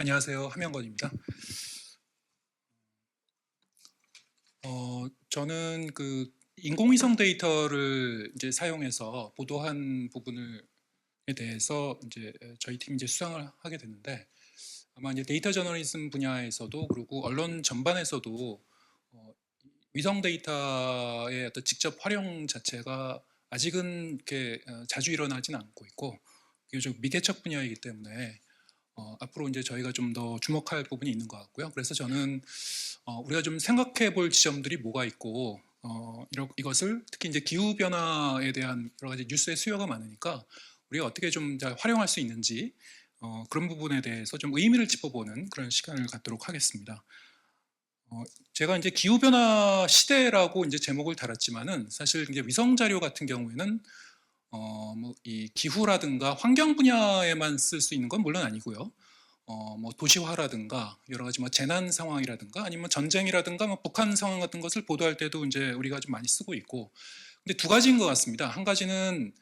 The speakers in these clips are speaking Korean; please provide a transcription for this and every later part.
안녕하세요. 함영건입니다. 저는 그 인공위성 데이터를 이제 사용해서 보도한 부분에 대해서 이제 저희 팀이 이제 수상을 하게 됐는데, 아마 이제 데이터 저널리즘 분야에서도 그리고 언론 전반에서도 위성 데이터의 어떤 직접 활용 자체가 아직은 이렇게 자주 일어나지는 않고 있고, 이게 좀 미개척 분야이기 때문에 앞으로 이제 저희가 좀 더 주목할 부분이 있는 것 같고요. 그래서 저는 우리가 좀 생각해 볼 지점들이 뭐가 있고, 이것을 특히 이제 기후 변화에 대한 여러 가지 뉴스의 수요가 많으니까 우리가 어떻게 좀 잘 활용할 수 있는지, 그런 부분에 대해서 좀 의미를 짚어보는 그런 시간을 갖도록 하겠습니다. 제가 이제 기후 변화 시대라고 이제 제목을 달았지만은, 사실 이제 위성 자료 같은 경우에는 뭐 이 기후라든가 환경 분야에만 쓸 수 있는 건 물론 아니고요. 뭐 도시화라든가 여러 가지 뭐 재난 상황이라든가 아니면 전쟁이라든가 뭐 북한 상황 같은 것을 보도할 때도 이제 우리가 좀 많이 쓰고 있고, 근데 두 가지인 것 같습니다. 한 가지는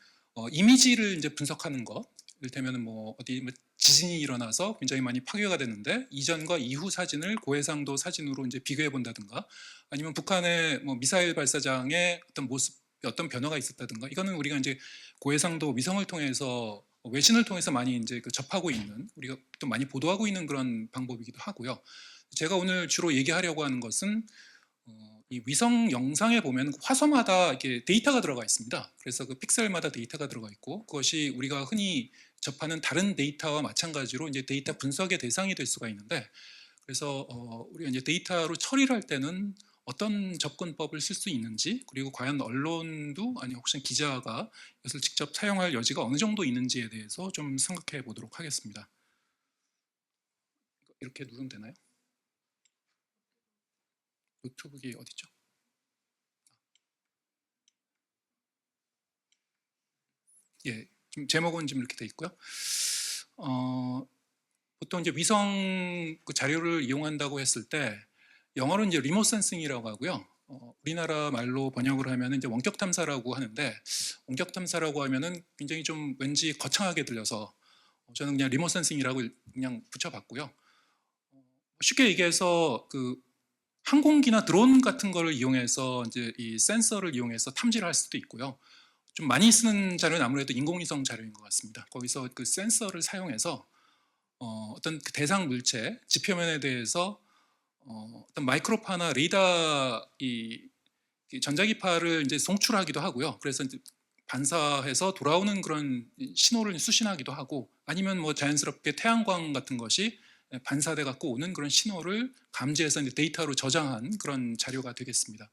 이미지를 이제 분석하는 것, 이를테면 뭐 어디 뭐 지진이 일어나서 굉장히 많이 파괴가 됐는데 이전과 이후 사진을 고해상도 사진으로 이제 비교해 본다든가, 아니면 북한의 뭐 미사일 발사장의 어떤 모습, 어떤 변화가 있었다든가, 이거는 우리가 이제 고해상도 위성을 통해서 외신을 통해서 많이 이제 접하고 있는, 우리가 또 많이 보도하고 있는 그런 방법이기도 하고요. 제가 오늘 주로 얘기하려고 하는 것은 이 위성 영상에 보면 화소마다 이렇게 데이터가 들어가 있습니다. 그래서 그 픽셀마다 데이터가 들어가 있고, 그것이 우리가 흔히 접하는 다른 데이터와 마찬가지로 이제 데이터 분석의 대상이 될 수가 있는데, 그래서 우리가 이제 데이터로 처리를 할 때는 어떤 접근법을 쓸 수 있는지, 그리고 과연 언론도 아니 혹시 기자가 이것을 직접 사용할 여지가 어느 정도 있는지에 대해서 좀 생각해 보도록 하겠습니다. 이렇게 누르면 되나요? 노트북이 어디죠? 예, 지금 제목은 지금 이렇게 돼 있고요. 보통 이제 위성 그 자료를 이용한다고 했을 때 영어로 이제 리모트 센싱이라고 하고요. 우리나라 말로 번역을 하면 이제 원격 탐사라고 하는데, 원격 탐사라고 하면은 굉장히 좀 왠지 거창하게 들려서 저는 그냥 리모트 센싱이라고 그냥 붙여봤고요. 쉽게 얘기해서 그 항공기나 드론 같은 거를 이용해서 이제 이 센서를 이용해서 탐지를 할 수도 있고요. 좀 많이 쓰는 자료는 아무래도 인공위성 자료인 것 같습니다. 거기서 그 센서를 사용해서 어떤 그 대상 물체, 지표면에 대해서 어떤 마이크로파나 레이더 이 전자기파를 이제 송출하기도 하고요. 그래서 이제 반사해서 돌아오는 그런 신호를 수신하기도 하고, 아니면 뭐 자연스럽게 태양광 같은 것이 반사돼 갖고 오는 그런 신호를 감지해서 이제 데이터로 저장한 그런 자료가 되겠습니다.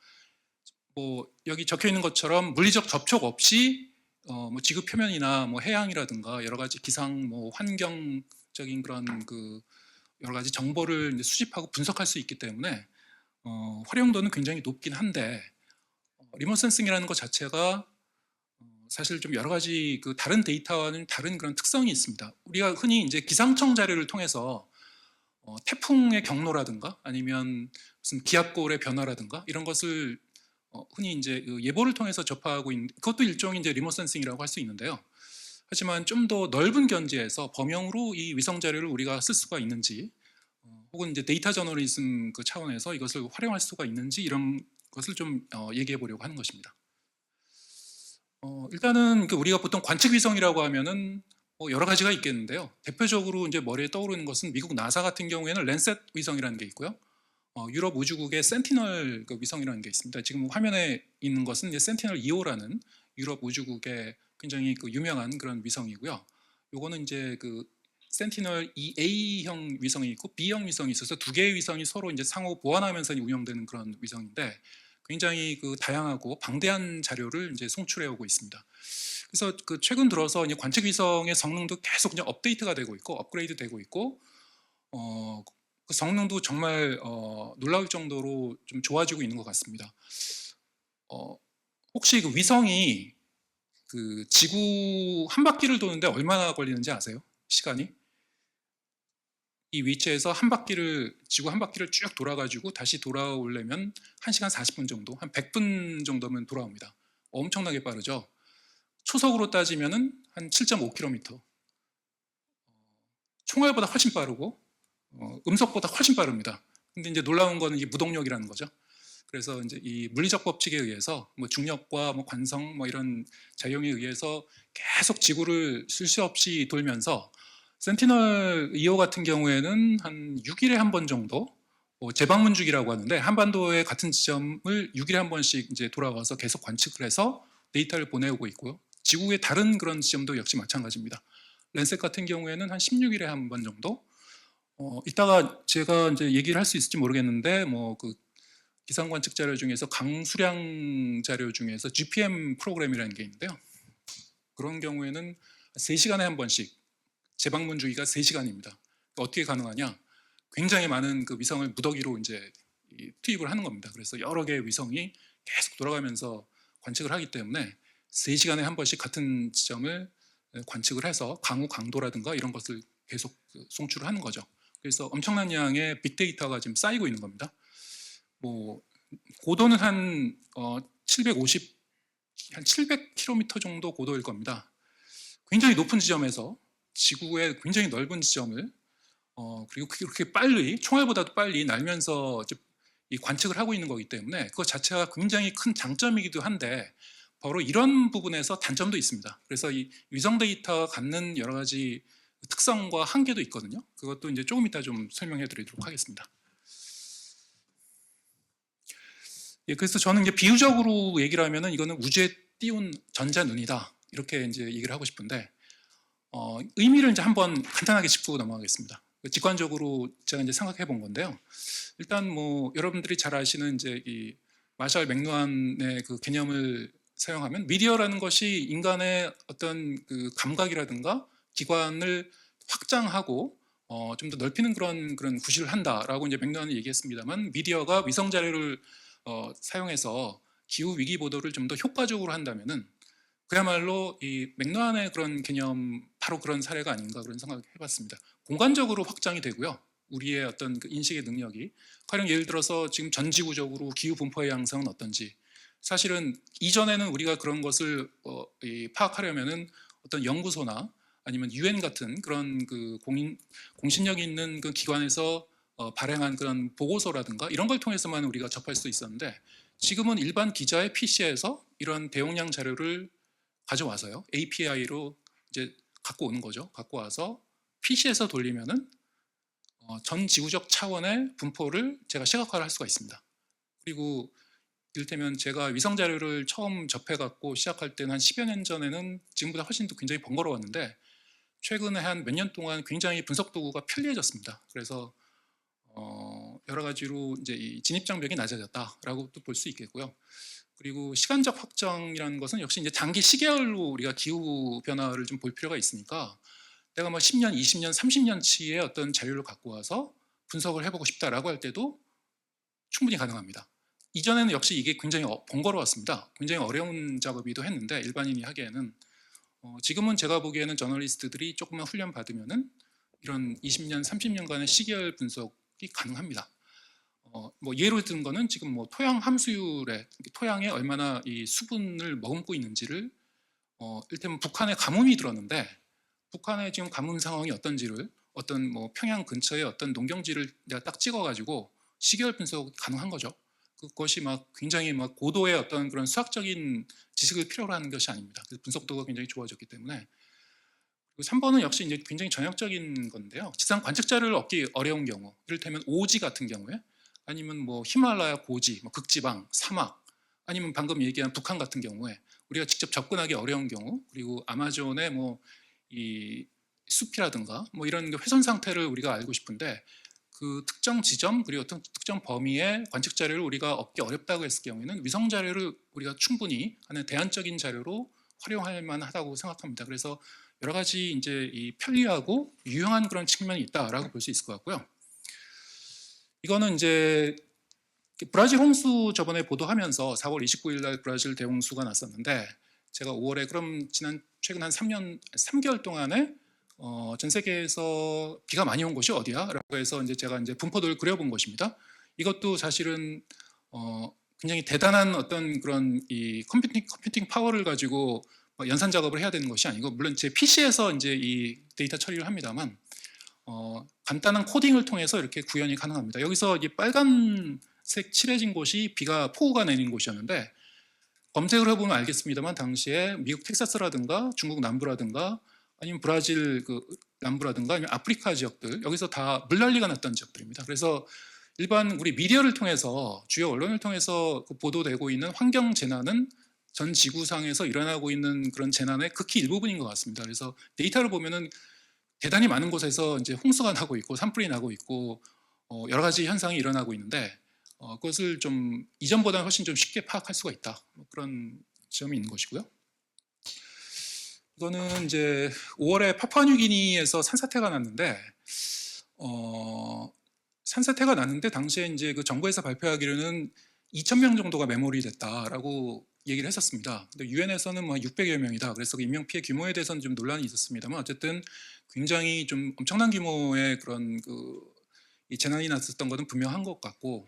뭐 여기 적혀 있는 것처럼 물리적 접촉 없이 뭐 지구 표면이나 뭐 해양이라든가 여러 가지 기상 뭐 환경적인 그런 그 여러 가지 정보를 이제 수집하고 분석할 수 있기 때문에 활용도는 굉장히 높긴 한데, 리모트 센싱이라는 것 자체가 사실 좀 여러 가지 그 다른 데이터와는 다른 그런 특성이 있습니다. 우리가 흔히 이제 기상청 자료를 통해서 태풍의 경로라든가 아니면 무슨 기압골의 변화라든가 이런 것을 흔히 이제 그 예보를 통해서 접하고 있는, 그것도 일종의 이제 리모트 센싱이라고 할 수 있는데요. 하지만 좀 더 넓은 견지에서 범용으로 이 위성 자료를 우리가 쓸 수가 있는지, 혹은 이제 데이터 저널리즘 그 차원에서 이것을 활용할 수가 있는지, 이런 것을 좀 얘기해 보려고 하는 것입니다. 일단은 그 우리가 보통 관측 위성이라고 하면은 뭐 여러 가지가 있겠는데요. 대표적으로 이제 머리에 떠오르는 것은 미국 나사 같은 경우에는 랜셋 위성이라는 게 있고요. 유럽 우주국의 센티널 그 위성이라는 게 있습니다. 지금 화면에 있는 것은 이제 센티널 2호라는 유럽 우주국의 굉장히 그 유명한 그런 위성이고요. 요거는 이제 그 센티널 2A형 위성이 있고 B형 위성이 있어서 두 개의 위성이 서로 이제 상호 보완하면서 운영되는 그런 위성인데, 굉장히 그 다양하고 방대한 자료를 이제 송출해 오고 있습니다. 그래서 그 최근 들어서 이제 관측 위성의 성능도 계속 그냥 업데이트가 되고 있고 업그레이드 되고 있고, 그 성능도 정말 놀라울 정도로 좀 좋아지고 있는 것 같습니다. 혹시 그 위성이 그 지구 한 바퀴를 도는데 얼마나 걸리는지 아세요? 시간이? 이 위치에서 한 바퀴를, 지구 한 바퀴를 쭉 돌아가지고 다시 돌아오려면 1시간 40분 정도, 한 100분 정도면 돌아옵니다. 엄청나게 빠르죠. 초속으로 따지면은 한 7.5km. 총알보다 훨씬 빠르고, 음속보다 훨씬 빠릅니다. 근데 이제 놀라운 거는 이게 무동력이라는 거죠. 그래서 이제 이 물리적 법칙에 의해서 뭐 중력과 뭐 관성 뭐 이런 작용에 의해서 계속 지구를 쉴 새 없이 돌면서 센티널 2호 같은 경우에는 한 6일에 한 번 정도 재방문 주기라고 하는데 한반도의 같은 지점을 6일에 한 번씩 이제 돌아와서 계속 관측을 해서 데이터를 보내오고 있고요. 지구의 다른 그런 지점도 역시 마찬가지입니다. 랜셋 같은 경우에는 한 16일에 한 번 정도. 이따가 제가 이제 얘기를 할 수 있을지 모르겠는데 뭐 그 기상 관측 자료 중에서 강수량 자료 중에서 GPM 프로그램이라는 게 있는데요. 그런 경우에는 3시간에 한 번씩 재방문 주기가 3시간입니다. 어떻게 가능하냐? 굉장히 많은 그 위성을 무더기로 이제 투입을 하는 겁니다. 그래서 여러 개의 위성이 계속 돌아가면서 관측을 하기 때문에 3시간에 한 번씩 같은 지점을 관측을 해서 강우 강도라든가 이런 것을 계속 송출을 하는 거죠. 그래서 엄청난 양의 빅데이터가 지금 쌓이고 있는 겁니다. 뭐 고도는 한 700km 정도 고도일 겁니다. 굉장히 높은 지점에서 지구의 굉장히 넓은 지점을 그리고 그렇게 빨리 총알보다도 빨리 날면서 이 관측을 하고 있는 거기 때문에 그것 자체가 굉장히 큰 장점이기도 한데 바로 이런 부분에서 단점도 있습니다. 그래서 이 위성 데이터가 갖는 여러 가지 특성과 한계도 있거든요. 그것도 이제 조금 이따 좀 설명해 드리도록 하겠습니다. 예, 그래서 저는 이제 비유적으로 얘기를 하면은 이거는 우주에 띄운 전자눈이다 이렇게 이제 얘기를 하고 싶은데 의미를 이제 한번 간단하게 짚고 넘어가겠습니다. 직관적으로 제가 이제 생각해 본 건데요. 일단 뭐 여러분들이 잘 아시는 이제 이 마샬 맥루한의 그 개념을 사용하면 미디어라는 것이 인간의 어떤 그 감각이라든가 기관을 확장하고 좀 더 넓히는 그런 구실을 한다라고 이제 맥루한이 얘기했습니다만 미디어가 위성 자료를 사용해서 기후 위기 보도를 좀 더 효과적으로 한다면은 그야말로 이 맥루한의 그런 개념 바로 그런 사례가 아닌가 그런 생각을 해봤습니다. 공간적으로 확장이 되고요. 우리의 어떤 그 인식의 능력이 가령 예를 들어서 지금 전지구적으로 기후 분포의 양상은 어떤지 사실은 이전에는 우리가 그런 것을 파악하려면은 어떤 연구소나 아니면 UN 같은 그런 그 공신력 있는 그 기관에서 발행한 그런 보고서라든가 이런 걸 통해서만 우리가 접할 수 있었는데 지금은 일반 기자의 PC에서 이런 대용량 자료를 가져와서요. API로 이제 갖고 오는 거죠. 갖고 와서 PC에서 돌리면은 전 지구적 차원의 분포를 제가 시각화를 할 수가 있습니다. 그리고 이를테면 제가 위성 자료를 처음 접해갖고 시작할 때는 한 10여 년 전에는 지금보다 훨씬 더 굉장히 번거로웠는데 최근에 한 몇 년 동안 굉장히 분석 도구가 편리해졌습니다. 그래서 여러 가지로 이제 이 진입 장벽이 낮아졌다라고 또 볼 수 있겠고요. 그리고 시간적 확정이라는 것은 역시 이제 장기 시계열로 우리가 기후 변화를 좀 볼 필요가 있으니까 내가 뭐 10년, 20년, 30년치의 어떤 자료를 갖고 와서 분석을 해보고 싶다라고 할 때도 충분히 가능합니다. 이전에는 역시 이게 굉장히 번거로웠습니다. 굉장히 어려운 작업이기도 했는데 일반인이 하기에는 지금은 제가 보기에는 저널리스트들이 조금만 훈련 받으면은 이런 20년, 30년간의 시계열 분석이 가능합니다. 뭐 예로 든 거는 지금 뭐 토양 함수율에 토양에 얼마나 이 수분을 머금고 있는지를 일테면 북한에 가뭄이 들었는데 북한의 지금 가뭄 상황이 어떤지를 어떤 뭐 평양 근처의 어떤 농경지를 내가 딱 찍어가지고 시계열 분석 가능한 거죠. 그것이 막 굉장히 막 고도의 어떤 그런 수학적인 지식을 필요로 하는 것이 아닙니다. 그래서 분석도가 굉장히 좋아졌기 때문에. 그리고 3번은 역시 이제 굉장히 전형적인 건데요. 지상 관측 자료를 얻기 어려운 경우, 이를테면 오지 같은 경우에 아니면 뭐 히말라야 고지, 뭐 극지방, 사막, 아니면 방금 얘기한 북한 같은 경우에 우리가 직접 접근하기 어려운 경우, 그리고 아마존의 뭐 이 숲이라든가 뭐 이런 훼손 상태를 우리가 알고 싶은데 그 특정 지점 그리고 어떤 특정 범위의 관측 자료를 우리가 얻기 어렵다고 했을 경우에는 위성 자료를 우리가 충분히 하는 대안적인 자료로 활용할 만하다고 생각합니다. 그래서 여러 가지 이제 이 편리하고 유용한 그런 측면이 있다라고 볼 수 있을 것 같고요. 이거는 이제 브라질 홍수 저번에 보도하면서 4월 29일 날 브라질 대홍수가 났었는데 제가 5월에 그럼 최근 한 3개월 동안에 전 세계에서 비가 많이 온 곳이 어디야? 라고 해서 이제 제가 이제 분포도를 그려본 것입니다. 이것도 사실은 굉장히 대단한 어떤 그런 이 컴퓨팅 파워를 가지고 연산 작업을 해야 되는 것이 아니고 물론 제 PC에서 이제 이 데이터 처리를 합니다만 간단한 코딩을 통해서 이렇게 구현이 가능합니다. 여기서 이 빨간색 칠해진 곳이 폭우가 내린 곳이었는데 검색을 해보면 알겠습니다만 당시에 미국 텍사스라든가 중국 남부라든가 아니면 브라질 그 남부라든가 아니면 아프리카 지역들 여기서 다 물난리가 났던 지역들입니다. 그래서 일반 우리 미디어를 통해서 주요 언론을 통해서 보도되고 있는 환경 재난은 전 지구상에서 일어나고 있는 그런 재난의 극히 일부분인 것 같습니다. 그래서 데이터를 보면은 대단히 많은 곳에서 이제 홍수가 나고 있고 산불이 나고 있고 여러 가지 현상이 일어나고 있는데 그것을 좀 이전보다는 훨씬 좀 쉽게 파악할 수가 있다. 그런 점이 있는 것이고요. 이거는 이제 5월에 파푸아뉴기니에서 산사태가 났는데 산사태가 났는데 당시에 이제 그 정부에서 발표하기로는 2,000명 정도가 매몰이 됐다라고 얘기를 했었습니다. 근데 유엔에서는 뭐 600여 명이다. 그래서 그 인명 피해 규모에 대해서는 좀 논란이 있었습니다만 어쨌든 굉장히 좀 엄청난 규모의 그런 이 재난이 났었던 것은 분명한 것 같고,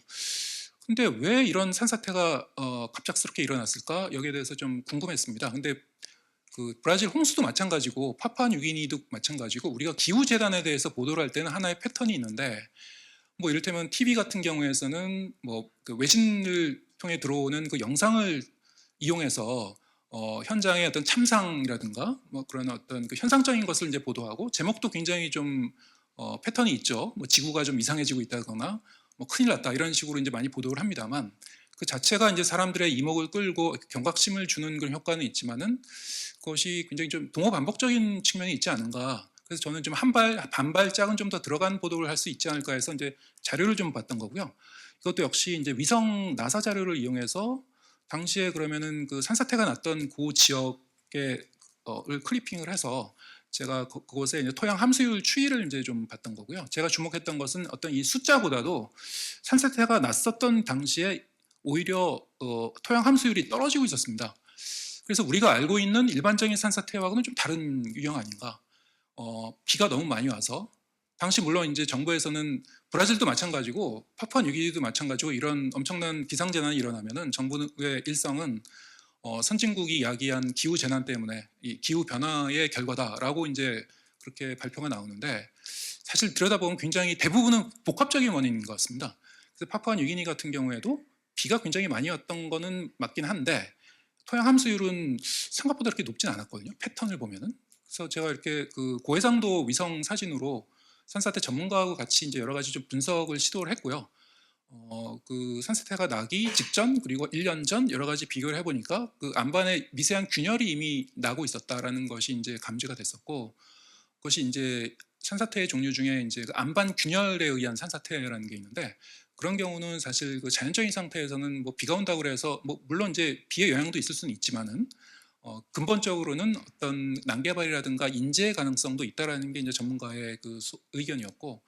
근데 왜 이런 산사태가 갑작스럽게 일어났을까? 여기에 대해서 좀 궁금했습니다. 근데 그 브라질 홍수도 마찬가지고 파푸아뉴기니도 마찬가지고 우리가 기후 재난에 대해서 보도를 할 때는 하나의 패턴이 있는데 뭐 이를테면 TV 같은 경우에서는 뭐 그 외신을 통해 들어오는 그 영상을 이용해서 현장의 어떤 참상이라든가 뭐 그런 어떤 그 현상적인 것을 이제 보도하고 제목도 굉장히 좀 패턴이 있죠. 뭐 지구가 좀 이상해지고 있다거나 뭐 큰일 났다 이런 식으로 이제 많이 보도를 합니다만 그 자체가 이제 사람들의 이목을 끌고 경각심을 주는 그런 효과는 있지만은 그것이 굉장히 좀 동호반복적인 측면이 있지 않은가. 그래서 저는 좀 반발짝은 좀 더 들어간 보도를 할 수 있지 않을까 해서 이제 자료를 좀 봤던 거고요. 이것도 역시 이제 위성 나사 자료를 이용해서 당시에 그러면은 그 산사태가 났던 그 지역에 을 클리핑을 해서 제가 그곳에 이제 토양 함수율 추이를 이제 좀 봤던 거고요. 제가 주목했던 것은 어떤 이 숫자보다도 산사태가 났었던 당시에 오히려 토양 함수율이 떨어지고 있었습니다. 그래서 우리가 알고 있는 일반적인 산사태와는 좀 다른 유형 아닌가. 비가 너무 많이 와서 당시 물론 이제 정부에서는 브라질도 마찬가지고 파푸아뉴기니도 마찬가지고 이런 엄청난 비상재난이 일어나면은 정부의 일성은 선진국이 야기한 기후 재난 때문에 이 기후 변화의 결과다라고 이제 그렇게 발표가 나오는데 사실 들여다보면 굉장히 대부분은 복합적인 원인인 것 같습니다. 그래서 파푸아뉴기니 같은 경우에도 비가 굉장히 많이 왔던 거는 맞긴 한데 토양 함수율은 생각보다 그렇게 높진 않았거든요. 패턴을 보면은. 그래서 제가 이렇게 그 고해상도 위성 사진으로 산사태 전문가하고 같이 이제 여러 가지 좀 분석을 시도를 했고요. 그 산사태가 나기 직전 그리고 1년 전 여러 가지 비교를 해보니까 그 안반에 미세한 균열이 이미 나고 있었다라는 것이 이제 감지가 됐었고, 그것이 이제 산사태의 종류 중에 이제 그 안반 균열에 의한 산사태라는 게 있는데 그런 경우는 사실 그 자연적인 상태에서는 뭐 비가 온다고 해서 뭐 물론 이제 비의 영향도 있을 수는 있지만은 근본적으로는 어떤 난개발이라든가 인재 가능성도 있다라는 게 이제 전문가의 그 의견이었고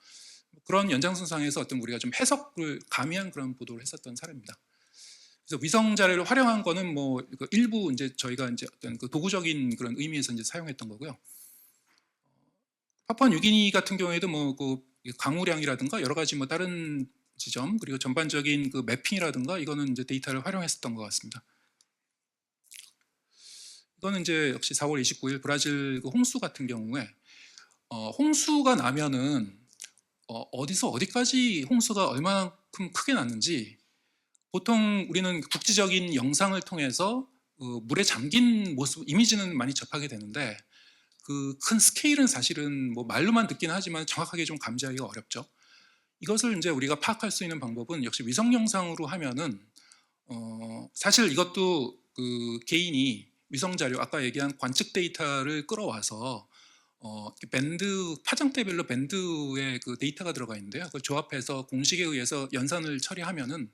그런 연장선상에서 어떤 우리가 좀 해석을 가미한 그런 보도를 했었던 사례입니다. 그래서 위성 자료를 활용한 거는 뭐 그 일부 이제 저희가 이제 어떤 그 도구적인 그런 의미에서 이제 사용했던 거고요. 파푸아뉴기니 같은 경우에도 뭐 그 강우량이라든가 여러 가지 뭐 다른 지점 그리고 전반적인 그 매핑이라든가 이거는 이제 데이터를 활용했었던 것 같습니다. 이거는 이제 역시 4월 29일 브라질 그 홍수 같은 경우에 홍수가 나면은 어디서 어디까지 홍수가 얼마만큼 크게 났는지 보통 우리는 국지적인 영상을 통해서 물에 잠긴 모습 이미지는 많이 접하게 되는데 그 큰 스케일은 사실은 뭐 말로만 듣긴 하지만 정확하게 좀 감지하기가 어렵죠. 이것을 이제 우리가 파악할 수 있는 방법은 역시 위성 영상으로 하면은 사실 이것도 그 개인이 위성 자료 아까 얘기한 관측 데이터를 끌어와서 밴드 파장대별로 밴드의 그 데이터가 들어가 있는데요. 그걸 조합해서 공식에 의해서 연산을 처리하면은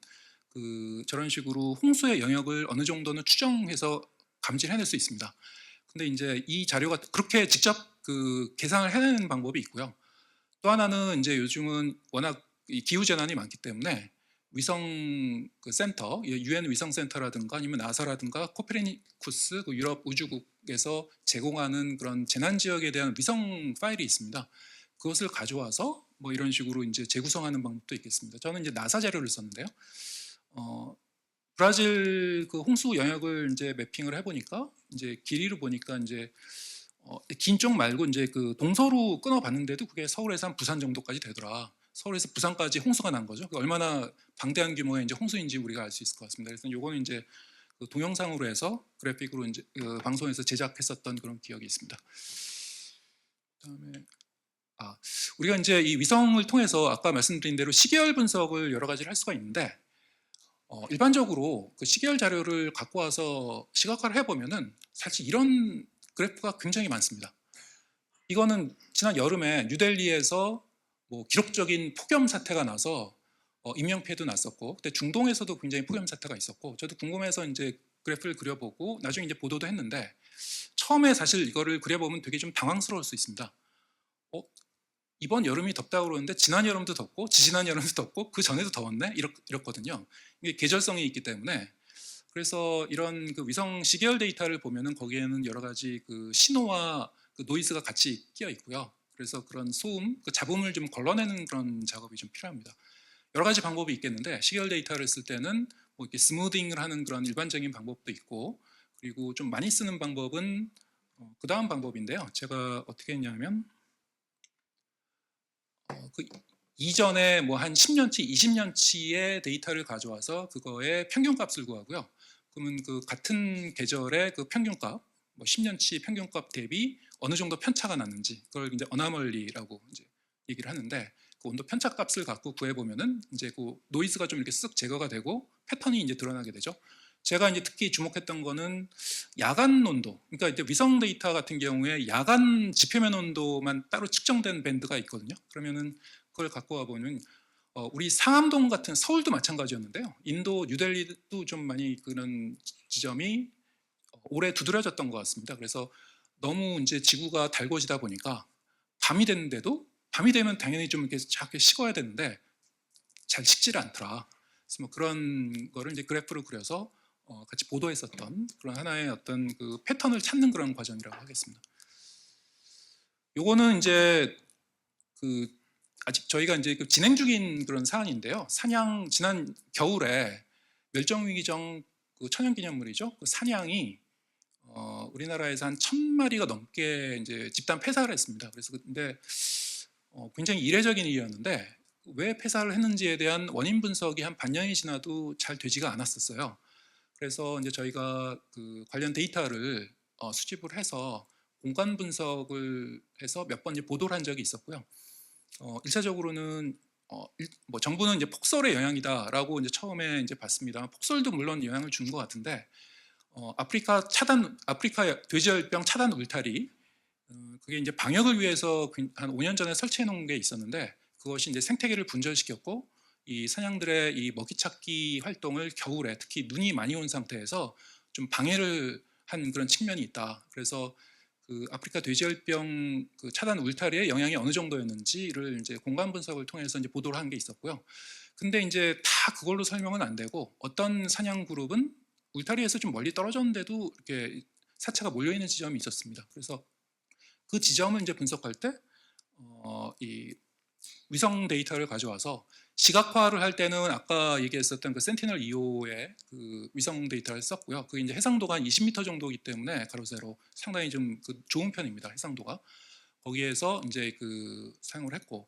그 저런 식으로 홍수의 영역을 어느 정도는 추정해서 감지를 해낼 수 있습니다. 근데 이제 이 자료가 그렇게 직접 그 계산을 해내는 방법이 있고요. 또 하나는 이제 요즘은 워낙 기후 재난이 많기 때문에 위성 그 센터, 유엔 위성 센터라든가 아니면 나사라든가 코페르니쿠스 그 유럽 우주국에서 제공하는 그런 재난 지역에 대한 위성 파일이 있습니다. 그것을 가져와서 뭐 이런 식으로 이제 재구성하는 방법도 있겠습니다. 저는 이제 나사 자료를 썼는데요. 브라질 그 홍수 영역을 이제 매핑을 해보니까 이제 길이를 보니까 이제 긴 쪽 말고 이제 그 동서로 끊어봤는데도 그게 서울에서 한 부산 정도까지 되더라. 서울에서 부산까지 홍수가 난 거죠. 얼마나 방대한 규모의 이제 홍수인지 우리가 알 수 있을 것 같습니다. 그래서 요거는 이제 그 동영상으로 해서 그래픽으로 이제 그 방송에서 제작했었던 그런 기억이 있습니다. 그다음에 우리가 이제 이 위성을 통해서 아까 말씀드린 대로 시계열 분석을 여러 가지를 할 수가 있는데 일반적으로 그 시계열 자료를 갖고 와서 시각화를 해보면은 사실 이런 그래프가 굉장히 많습니다. 이거는 지난 여름에 뉴델리에서 뭐 기록적인 폭염 사태가 나서 인명피해도 났었고, 그때 중동에서도 굉장히 폭염 사태가 있었고, 저도 궁금해서 이제 그래프를 그려보고 나중에 이제 보도도 했는데 처음에 사실 이거를 그려보면 되게 좀 당황스러울 수 있습니다. 이번 여름이 덥다고 그러는데 지난 여름도 덥고 지지난 여름도 덥고 그 전에도 더웠네? 이렇거든요. 이게 계절성이 있기 때문에. 그래서 이런 그 위성 시계열 데이터를 보면은 거기에는 여러 가지 그 신호와 그 노이즈가 같이 끼어 있고요. 그래서 그런 소음, 그 잡음을 좀 걸러내는 그런 작업이 좀 필요합니다. 여러 가지 방법이 있겠는데 시계열 데이터를 쓸 때는 뭐 이렇게 스무딩을 하는 그런 일반적인 방법도 있고, 그리고 좀 많이 쓰는 방법은 그 다음 방법인데요. 제가 어떻게 했냐면 그 이전에 뭐 한 10년치, 20년치의 데이터를 가져와서 그거의 평균값을 구하고요. 그러면 그 같은 계절의 그 평균값, 뭐 10년치 평균값 대비 어느 정도 편차가 났는지 그걸 이제 어나멀리라고 이제 얘기를 하는데, 그 온도 편차 값을 갖고 구해 보면은 이제 그 노이즈가 좀 이렇게 쓱 제거가 되고 패턴이 이제 드러나게 되죠. 제가 이제 특히 주목했던 거는 야간 온도. 그러니까 이제 위성 데이터 같은 경우에 야간 지표면 온도만 따로 측정된 밴드가 있거든요. 그러면은 그걸 갖고 와 보면 우리 상암동 같은 서울도 마찬가지였는데요. 인도 뉴델리도 좀 많이 그런 지점이 오래 두드러졌던 것 같습니다. 그래서 너무 이제 지구가 달궈지다 보니까 밤이 됐는데도 밤이 되면 당연히 좀 이렇게 작게 식어야 되는데 잘 식지를 않더라. 그래서 뭐 그런 거를 이제 그래프로 그려서 같이 보도했었던 그런 하나의 어떤 그 패턴을 찾는 그런 과정이라고 하겠습니다. 요거는 이제 그 아직 저희가 이제 그 진행 중인 그런 사안인데요. 사냥 지난 겨울에 멸종위기종 그 천연기념물이죠. 그 사냥이 우리나라에서 한 1,000마리가 넘게 이제 집단 폐사를 했습니다. 그래서 근데 굉장히 이례적인 일이었는데 왜 폐사를 했는지에 대한 원인 분석이 한 반년이 지나도 잘 되지가 않았었어요. 그래서 이제 저희가 그 관련 데이터를 수집을 해서 공간 분석을 해서 몇 번 보도를 한 적이 있었고요. 1차적으로는 뭐 정부는 이제 폭설의 영향이다라고 이제 처음에 이제 봤습니다. 폭설도 물론 영향을 준 것 같은데 아프리카 돼지열병 차단 울타리, 그게 이제 방역을 위해서 한 5년 전에 설치해 놓은 게 있었는데 그것이 이제 생태계를 분절시켰고 이 사냥들의 이 먹이 찾기 활동을 겨울에 특히 눈이 많이 온 상태에서 좀 방해를 한 그런 측면이 있다. 그래서 그 아프리카 돼지열병 그 차단 울타리의 영향이 어느 정도였는지를 이제 공간 분석을 통해서 이제 보도를 한 게 있었고요. 근데 이제 다 그걸로 설명은 안 되고 어떤 사냥 그룹은 울타리에서 좀 멀리 떨어졌는데도 이렇게 사체가 몰려 있는 지점이 있었습니다. 그래서 그 지점을 이제 분석할 때 이 위성 데이터를 가져와서 시각화를 할 때는 아까 얘기했었던 그 센티널 2호의 그 위성 데이터를 썼고요. 그게 이제 해상도가 한 20m 정도이기 때문에 가로 세로 상당히 좀 그 좋은 편입니다. 해상도가 거기에서 이제 그 사용을 했고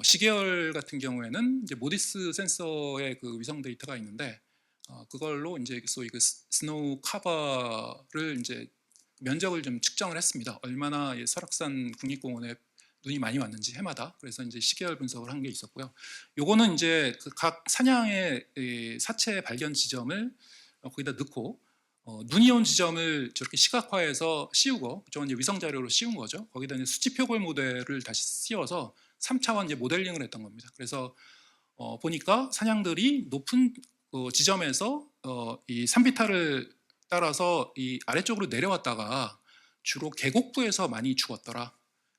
시계열 같은 경우에는 이제 모디스 센서의 그 위성 데이터가 있는데 그걸로 이제 소위 그 스노우 카바를 이제 면적을 좀 측정을 했습니다. 얼마나 설악산 국립공원에 눈이 많이 왔는지 해마다. 그래서 이제 시계열 분석을 한 게 있었고요. 요거는 이제 그 각 사냥의 사체 발견 지점을 거기다 넣고 눈이 온 지점을 저렇게 시각화해서 씌우고, 저건 이제 위성 자료로 씌운 거죠. 거기다 이제 수치 표골 모델을 다시 씌워서 3차원 이제 모델링을 했던 겁니다. 그래서 보니까 사냥들이 높은 지점에서 이 산비탈을 따라서 이 아래쪽으로 내려왔다가 주로 계곡부에서 많이 죽었더라.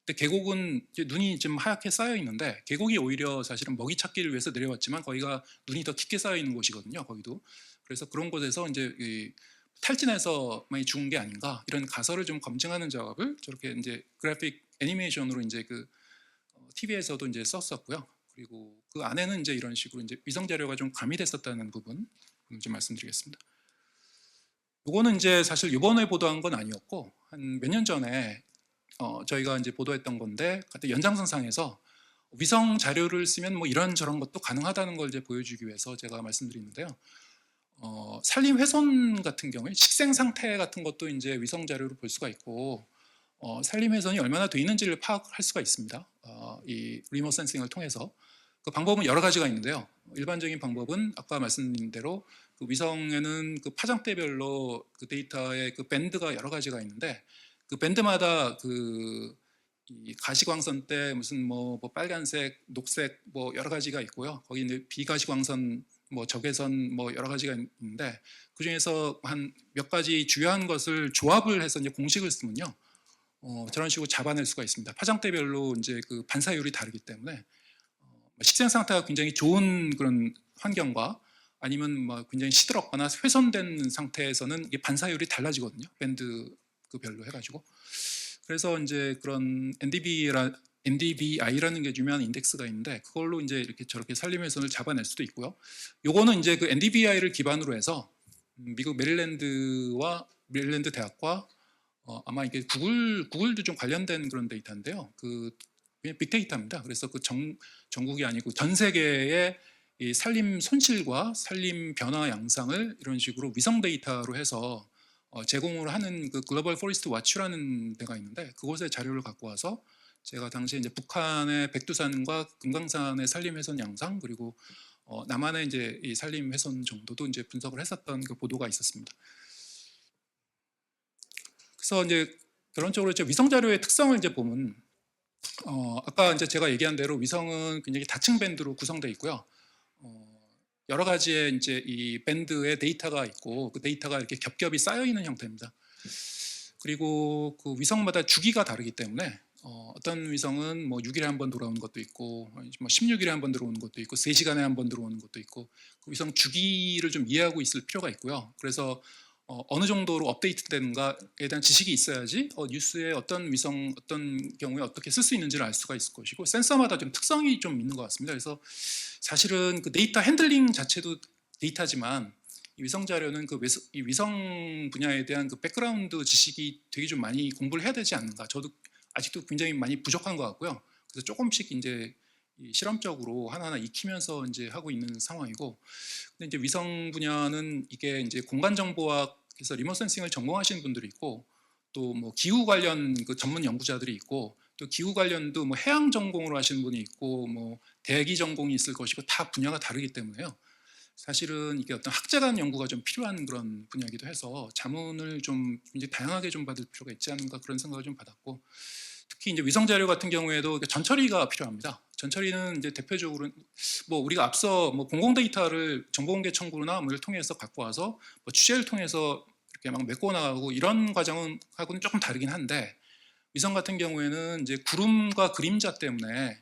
근데 계곡은 이제 눈이 좀 하얗게 쌓여 있는데 계곡이 오히려 사실은 먹이 찾기를 위해서 내려왔지만 거기가 눈이 더 깊게 쌓여 있는 곳이거든요. 거기도. 그래서 그런 곳에서 이제 탈진해서 많이 죽은 게 아닌가, 이런 가설을 좀 검증하는 작업을 저렇게 이제 그래픽 애니메이션으로 이제 그 TV에서도 이제 썼었고요. 그리고 그 안에는 이제 이런 식으로 이제 위성 자료가 좀 가미됐었다는 부분 좀 말씀드리겠습니다. 이거는 이제 사실 이번에 보도한 건 아니었고 한 몇 년 전에 저희가 이제 보도했던 건데 같은 연장선상에서 위성 자료를 쓰면 뭐 이런 저런 것도 가능하다는 걸 이제 보여주기 위해서 제가 말씀드리는데요. 산림 훼손 같은 경우에 식생 상태 같은 것도 이제 위성 자료로 볼 수가 있고 산림 훼손이 얼마나 돼 있는지를 파악할 수가 있습니다. 이 리모트 센싱을 통해서 그 방법은 여러 가지가 있는데요. 일반적인 방법은 아까 말씀드린 대로 그 위성에는 그 파장대별로 그 데이터의 그 밴드가 여러 가지가 있는데 그 밴드마다 이 가시광선 때 무슨 뭐 빨간색, 녹색 뭐 여러 가지가 있고요. 거기 이제 비가시광선 뭐 적외선 뭐 여러 가지가 있는데 그 중에서 한 몇 가지 주요한 것을 조합을 해서 이제 공식을 쓰면요. 저런 식으로 잡아낼 수가 있습니다. 파장대별로 이제 그 반사율이 다르기 때문에 식생 상태가 굉장히 좋은 그런 환경과 아니면 뭐 굉장히 시들었거나 훼손된 상태에서는 이게 반사율이 달라지거든요. 밴드 그 별로 해가지고. 그래서 이제 그런 NDVI라는 게 유명한 인덱스가 있는데 그걸로 이제 이렇게 저렇게 산림 훼손을 잡아낼 수도 있고요. 요거는 이제 그 NDVI를 기반으로 해서 미국 메릴랜드 대학과 아마 이게 구글도 좀 관련된 그런 데이터인데요. 그 빅데이터입니다. 그래서 그 전국이 아니고 전 세계의 이 산림 손실과 산림 변화 양상을 이런 식으로 위성 데이터로 해서 제공을 하는 그 글로벌 포레스트 와치라는 데가 있는데 그곳의 자료를 갖고 와서 제가 당시에 이제 북한의 백두산과 금강산의 산림 훼손 양상 그리고 남한의 이제 이 산림 훼손 정도도 이제 분석을 했었던 그 보도가 있었습니다. 그래서 이제 결론적으로 이제 위성 자료의 특성을 이제 보면 아까 이제 제가 얘기한 대로 위성은 굉장히 다층 밴드로 구성되어 있고요. 여러 가지의 이제 이 밴드의 데이터가 있고 그 데이터가 이렇게 겹겹이 쌓여 있는 형태입니다. 그리고 그 위성마다 주기가 다르기 때문에 어떤 위성은 뭐 6일에 한 번 돌아오는 것도 있고 뭐 16일에 한 번 들어오는 것도 있고 3시간에 한 번 들어오는 것도 있고 그 위성 주기를 좀 이해하고 있을 필요가 있고요. 그래서 어느 정도로 업데이트되는가에 대한 지식이 있어야지 뉴스에 어떤 위성 어떤 경우에 어떻게 쓸 수 있는지를 알 수가 있을 것이고 센서마다 좀 특성이 좀 있는 것 같습니다. 그래서 사실은 그 데이터 핸들링 자체도 데이터지만 이 위성 자료는 이 위성 분야에 대한 그 백그라운드 지식이 되게 좀 많이 공부를 해야 되지 않는가. 저도 아직도 굉장히 많이 부족한 것 같고요. 그래서 조금씩 이제 실험적으로 하나하나 익히면서 이제 하고 있는 상황이고, 근데 이제 위성 분야는 이게 이제 공간 정보학에서 리모트 센싱을 전공하시는 분들이 있고, 또 뭐 기후 관련 그 전문 연구자들이 있고, 또 기후 관련도 뭐 해양 전공으로 하시는 분이 있고, 뭐 대기 전공이 있을 것이고, 다 분야가 다르기 때문에요. 사실은 이게 어떤 학자간 연구가 좀 필요한 그런 분야이기도 해서 자문을 좀 이제 다양하게 좀 받을 필요가 있지 않은가 그런 생각을 좀 받았고, 특히 이제 위성 자료 같은 경우에도 전처리가 필요합니다. 전처리는 이제 대표적으로 뭐 우리가 앞서 뭐 공공 데이터를 정보공개 청구나 뭐 이를 통해서 갖고 와서 뭐 취재를 통해서 이렇게 막 메꿔 나가고 이런 과정은 하고는 조금 다르긴 한데 위성 같은 경우에는 이제 구름과 그림자 때문에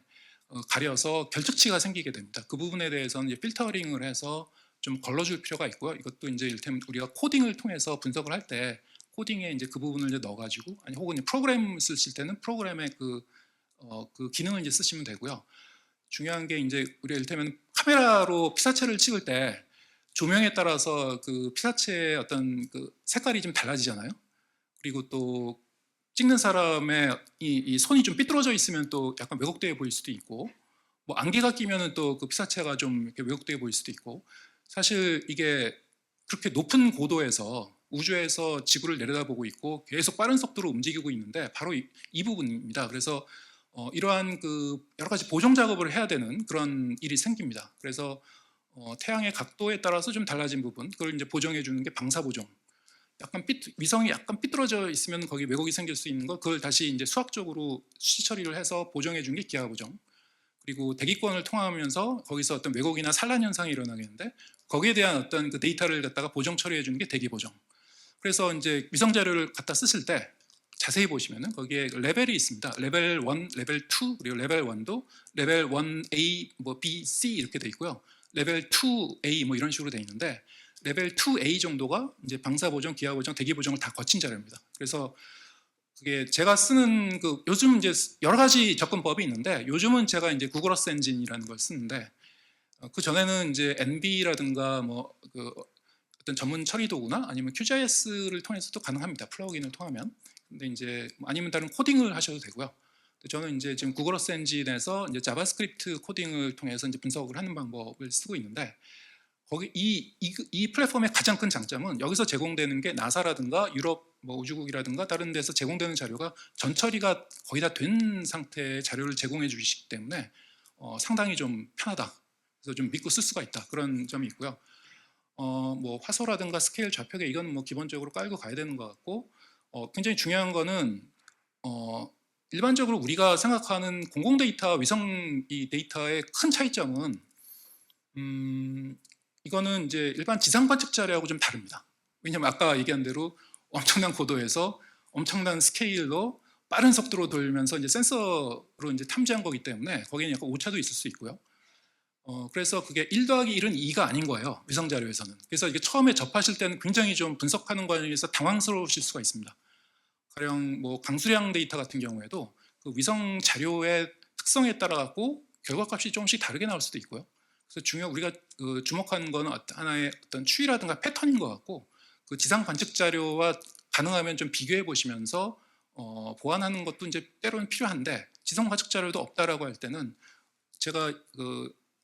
가려서 결특치가 생기게 됩니다. 그 부분에 대해서는 이제 필터링을 해서 좀 걸러줄 필요가 있고요. 이것도 이제 이를테면 우리가 코딩을 통해서 분석을 할 때 코딩에 이제 그 부분을 이제 넣어가지고 아니 혹은 프로그램 쓰실 때는 프로그램의 그 기능을 이제 쓰시면 되고요. 중요한 게 이제 우리가 이를테면 카메라로 피사체를 찍을 때 조명에 따라서 그 피사체의 어떤 그 색깔이 좀 달라지잖아요. 그리고 또 찍는 사람의 이 손이 좀 삐뚤어져 있으면 또 약간 왜곡되어 보일 수도 있고, 뭐 안개가 끼면은 또 그 피사체가 좀 이렇게 왜곡되어 보일 수도 있고, 사실 이게 그렇게 높은 고도에서 우주에서 지구를 내려다보고 있고 계속 빠른 속도로 움직이고 있는데 바로 이 부분입니다. 그래서 이러한 그 여러 가지 보정 작업을 해야 되는 그런 일이 생깁니다. 그래서 태양의 각도에 따라서 좀 달라진 부분, 그걸 이제 보정해 주는 게 방사 보정. 위성이 약간 삐뚤어져 있으면 거기 왜곡이 생길 수 있는 거, 그걸 다시 이제 수학적으로 수치 처리를 해서 보정해 주는 게 기하 보정. 그리고 대기권을 통하면서 거기서 어떤 왜곡이나 산란 현상이 일어나겠는데 거기에 대한 어떤 그 데이터를 갖다가 보정 처리해 주는 게 대기 보정. 그래서 이제 위성 자료를 갖다 쓰실 때 자세히 보시면은 거기에 레벨이 있습니다. 레벨 1, 레벨 2, 그리고 레벨 1도 레벨 1A, 뭐 B, C 이렇게 돼 있고요. 레벨 2A 뭐 이런 식으로 돼 있는데 레벨 2A 정도가 이제 방사 보정, 기하 보정, 대기 보정을 다 거친 자료입니다. 그래서 그게 제가 쓰는 그 요즘 이제 여러 가지 접근법이 있는데 요즘은 제가 이제 구글 어스 엔진이라는 걸 쓰는데 그 전에는 이제 NB라든가 뭐 그 어떤 전문 처리 도구나 아니면 QGIS를 통해서도 가능합니다. 플러그인을 통하면. 근데 이제 아니면 다른 코딩을 하셔도 되고요. 저는 이제 지금 구글 어스 엔진에서 이제 자바스크립트 코딩을 통해서 이제 분석을 하는 방법을 쓰고 있는데, 거기 이 플랫폼의 가장 큰 장점은 여기서 제공되는 게 나사라든가 유럽 뭐 우주국이라든가 다른 데서 제공되는 자료가 전처리가 거의 다 된 상태의 자료를 제공해 주시기 때문에 상당히 좀 편하다. 그래서 좀 믿고 쓸 수가 있다. 그런 점이 있고요. 뭐 화소라든가 스케일 좌표계 이건 뭐 기본적으로 깔고 가야 되는 것 같고, 굉장히 중요한 거는 일반적으로 우리가 생각하는 공공 데이터와 위성 이 데이터의 큰 차이점은 이거는 이제 일반 지상 관측 자료하고 좀 다릅니다. 왜냐하면 아까 얘기한 대로 엄청난 고도에서 엄청난 스케일로 빠른 속도로 돌면서 이제 센서로 이제 탐지한 거기 때문에 거기는 약간 오차도 있을 수 있고요. 그래서 그게 1 더하기 1은 2가 아닌 거예요. 위성 자료에서는. 그래서 이게 처음에 접하실 때는 굉장히 좀 분석하는 과정에서 당황스러우실 수가 있습니다. 가령 뭐 강수량 데이터 같은 경우에도 그 위성 자료의 특성에 따라 갖고 결과값이 조금씩 다르게 나올 수도 있고요. 그래서 우리가 주목하는 거는 하나의 어떤 추이라든가 패턴인 것 같고, 그 지상 관측 자료와 가능하면 좀 비교해 보시면서 보완하는 것도 이제 때로는 필요한데, 지상 관측 자료도 없다라고 할 때는 제가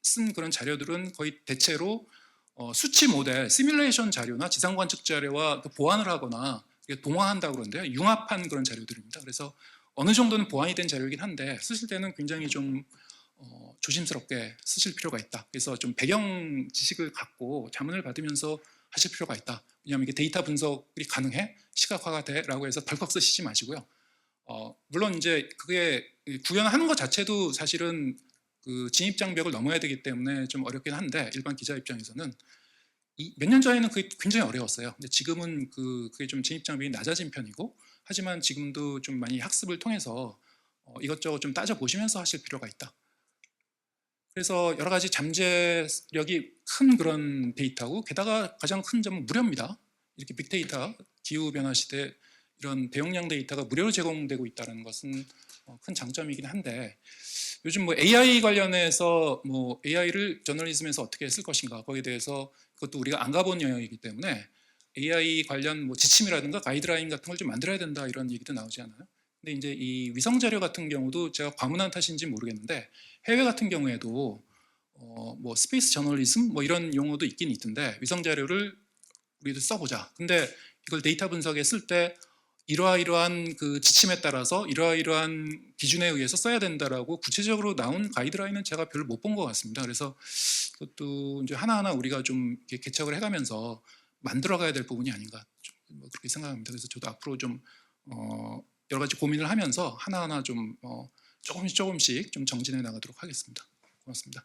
쓴 그런 자료들은 거의 대체로 수치 모델, 시뮬레이션 자료나 지상 관측 자료와 보완을 하거나 동화한다고 그러는데요. 융합한 그런 자료들입니다. 그래서 어느 정도는 보완이 된 자료이긴 한데 쓰실 때는 굉장히 좀 조심스럽게 쓰실 필요가 있다. 그래서 좀 배경 지식을 갖고 자문을 받으면서 하실 필요가 있다. 왜냐하면 이게 데이터 분석이 가능해? 시각화가 돼? 라고 해서 덜컥 쓰시지 마시고요. 물론 이제 그게 구현하는 것 자체도 사실은 그 진입 장벽을 넘어야 되기 때문에 좀 어렵긴 한데, 일반 기자 입장에서는 몇 년 전에는 그게 굉장히 어려웠어요. 근데 지금은 그게 좀 진입 장벽이 낮아진 편이고, 하지만 지금도 좀 많이 학습을 통해서 이것저것 좀 따져 보시면서 하실 필요가 있다. 그래서 여러 가지 잠재력이 큰 그런 데이터고, 게다가 가장 큰 점은 무료입니다. 이렇게 빅데이터, 기후변화 시대 이런 대용량 데이터가 무료로 제공되고 있다는 것은 큰 장점이긴 한데, 요즘 뭐 AI 관련해서 뭐 AI를 저널리즘에서 어떻게 쓸 것인가, 거기에 대해서 그것도 우리가 안 가본 영역이기 때문에 AI 관련 뭐 지침이라든가 가이드라인 같은 걸 좀 만들어야 된다 이런 얘기도 나오지 않아요? 근데 이제 이 위성 자료 같은 경우도 제가 과문한 탓인지 모르겠는데, 해외 같은 경우에도 뭐 스페이스 저널리즘 뭐 이런 용어도 있긴 있던데, 위성 자료를 우리도 써보자. 근데 이걸 데이터 분석에 쓸 때 이러이러한 그 지침에 따라서 이러이러한 기준에 의해서 써야 된다라고 구체적으로 나온 가이드라인은 제가 별로 못 본 것 같습니다. 그래서 그것도 이제 하나하나 우리가 좀 이렇게 개척을 해가면서 만들어가야 될 부분이 아닌가, 뭐 그렇게 생각합니다. 그래서 저도 앞으로 좀 여러 가지 고민을 하면서 하나하나 좀 조금씩 좀 정진해 나가도록 하겠습니다. 고맙습니다.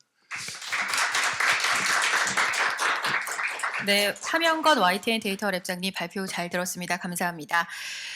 네, 하명건 YTN 데이터 랩장님 발표 잘 들었습니다. 감사합니다.